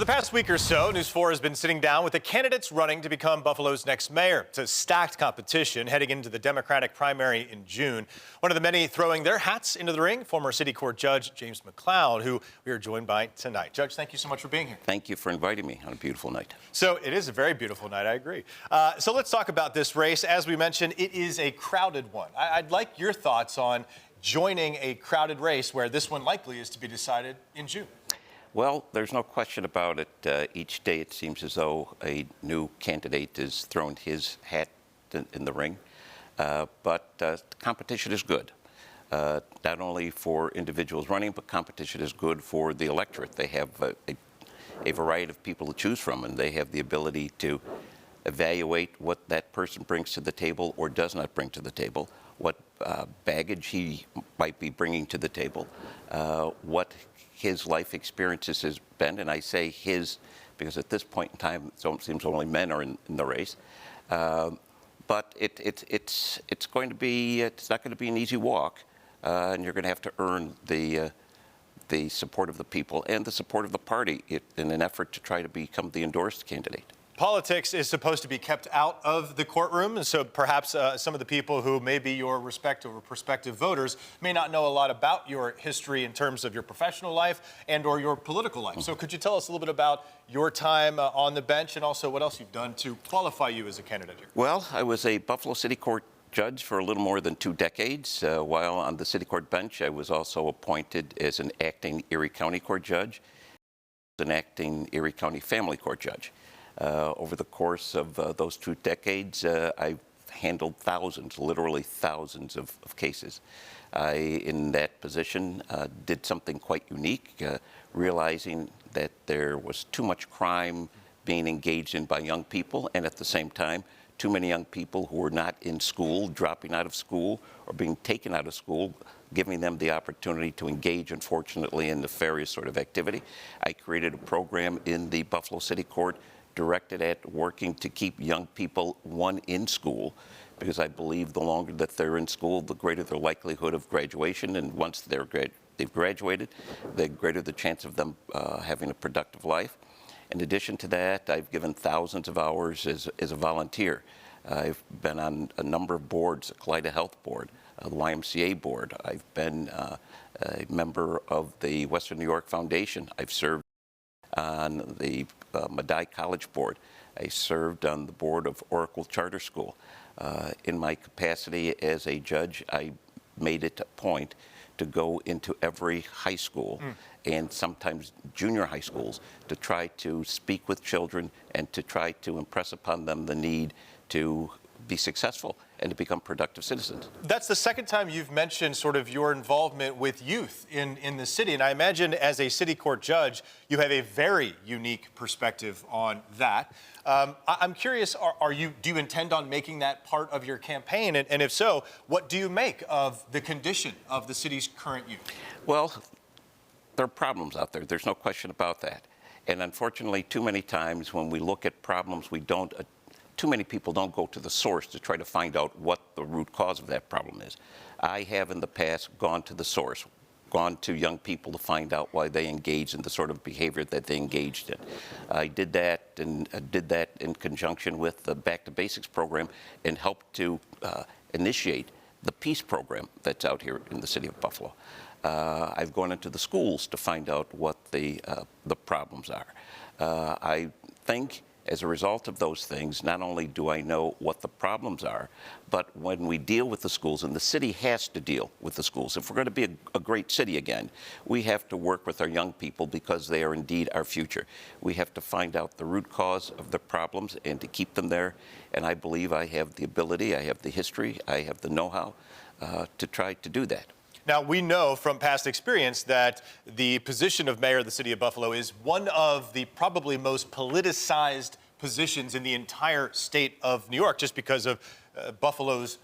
For the past week or so, News 4 has been sitting down with the candidates running to become Buffalo's next mayor. It's a stacked competition heading into the Democratic primary in June. One of the many throwing their hats into the ring, former City Court Judge James McCloud, who we are joined by tonight. Judge, thank you so much for being here. Thank you for inviting me on a beautiful night. So it is a very beautiful night, I agree. So let's talk about this race. As we mentioned, it is a crowded one. I'd like your thoughts on joining a crowded race where this one likely is to be decided in June. Well, there's no question about it. Each day it seems as though a new candidate is throwing his hat in the ring. But the competition is good, not only for individuals running, but competition is good for the electorate. They have a variety of people to choose from, and they have the ability to evaluate what that person brings to the table or does not bring to the table, what baggage he might be bringing to the table, what his life experiences has been, and I say his because at this point in time it seems only men are in the race. But it's going to be, it's not going to be an easy walk, and you're going to have to earn the support of the people and the support of the party in an effort to try to become the endorsed candidate. Politics is supposed to be kept out of the courtroom, and so perhaps some of the people who may be your respective or prospective voters may not know a lot about your history in terms of your professional life and or your political life. So could you tell us a little bit about your time on the bench and also what else you've done to qualify you as a candidate here? Well, I was a Buffalo City Court judge for a little more than 2 decades. While on the City Court bench, I was also appointed as an acting Erie County Court judge, an acting Erie County Family Court judge. Over the course of those 2 decades, I've handled thousands, literally thousands of cases. I, in that position, did something quite unique, realizing that there was too much crime being engaged in by young people, and at the same time, too many young people who were not in school, dropping out of school, or being taken out of school, giving them the opportunity to engage, unfortunately, in nefarious sort of activity. I created a program in the Buffalo City Court directed at working to keep young people, one, in school, because I believe the longer that they're in school, the greater their likelihood of graduation, and once they've graduated, the greater the chance of them having a productive life. In addition to that, I've given thousands of hours as a volunteer. I've been on a number of boards, the Kalida Health Board, the YMCA Board. I've been a member of the Western New York Foundation. I've served on the Medaille College Board. I served on the board of Oracle Charter School. In my capacity as a judge, I made it a point to go into every high school and sometimes junior high schools to try to speak with children and to try to impress upon them the need to be successful and to become productive citizens. That's the second time you've mentioned sort of your involvement with youth in the city. And I imagine as a city court judge, you have a very unique perspective on that. I'm curious, do you intend on making that part of your campaign? And if so, what do you make of the condition of the city's current youth? Well, there are problems out there. There's no question about that. And unfortunately, too many times when we look at problems, too many people don't go to the source to try to find out what the root cause of that problem is. I have in the past gone to the source, gone to young people to find out why they engaged in the sort of behavior that they engaged in. I did that in conjunction with the Back to Basics program and helped to initiate the PEACE program that's out here in the city of Buffalo. I've gone into the schools to find out what the problems are. I think as a result of those things, not only do I know what the problems are, but when we deal with the schools, and the city has to deal with the schools, if we're going to be a great city again, we have to work with our young people because they are indeed our future. We have to find out the root cause of the problems and to keep them there. And I believe I have the ability, I have the history, I have the know-how to try to do that. Now, we know from past experience that the position of mayor of the city of Buffalo is one of the probably most politicized positions in the entire state of New York, just because of Buffalo's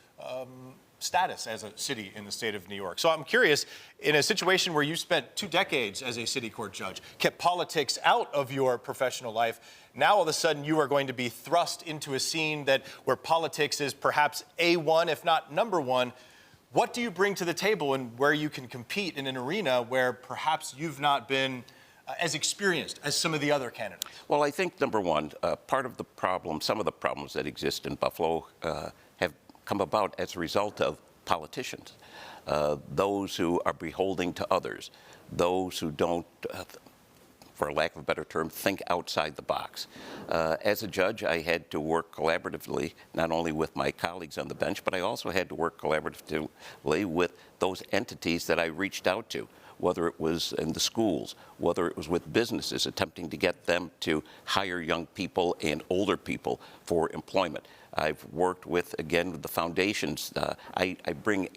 status as a city in the state of New York. So I'm curious, in a situation where you spent 2 decades as a city court judge, kept politics out of your professional life, now all of a sudden you are going to be thrust into a scene where politics is perhaps A1, if not #1. What do you bring to the table and where you can compete in an arena where perhaps you've not been as experienced as some of the other candidates? Well, I think, number one, part of the problem, some of the problems that exist in Buffalo have come about as a result of politicians, those who are beholden to others, those who don't, for lack of a better term, think outside the box. As a judge, I had to work collaboratively, not only with my colleagues on the bench, but I also had to work collaboratively with those entities that I reached out to, whether it was in the schools, whether it was with businesses, attempting to get them to hire young people and older people for employment. I've worked with, again, with the foundations. I bring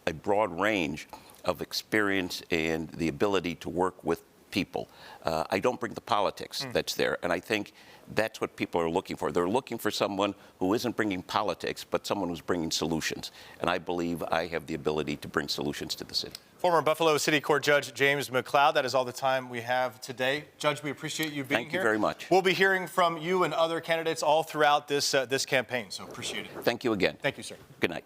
a broad range of experience and the ability to work with people. I don't bring the politics that's there, and I think that's what people are looking for. They're looking for someone who isn't bringing politics, but someone who's bringing solutions, and I believe I have the ability to bring solutions to the city. Former Buffalo City Court Judge James McLeod, that is all the time we have today. Judge, we appreciate you being here. Thank you very much. We'll be hearing from you and other candidates all throughout this campaign, so appreciate it. Thank you again. Thank you, sir. Good night.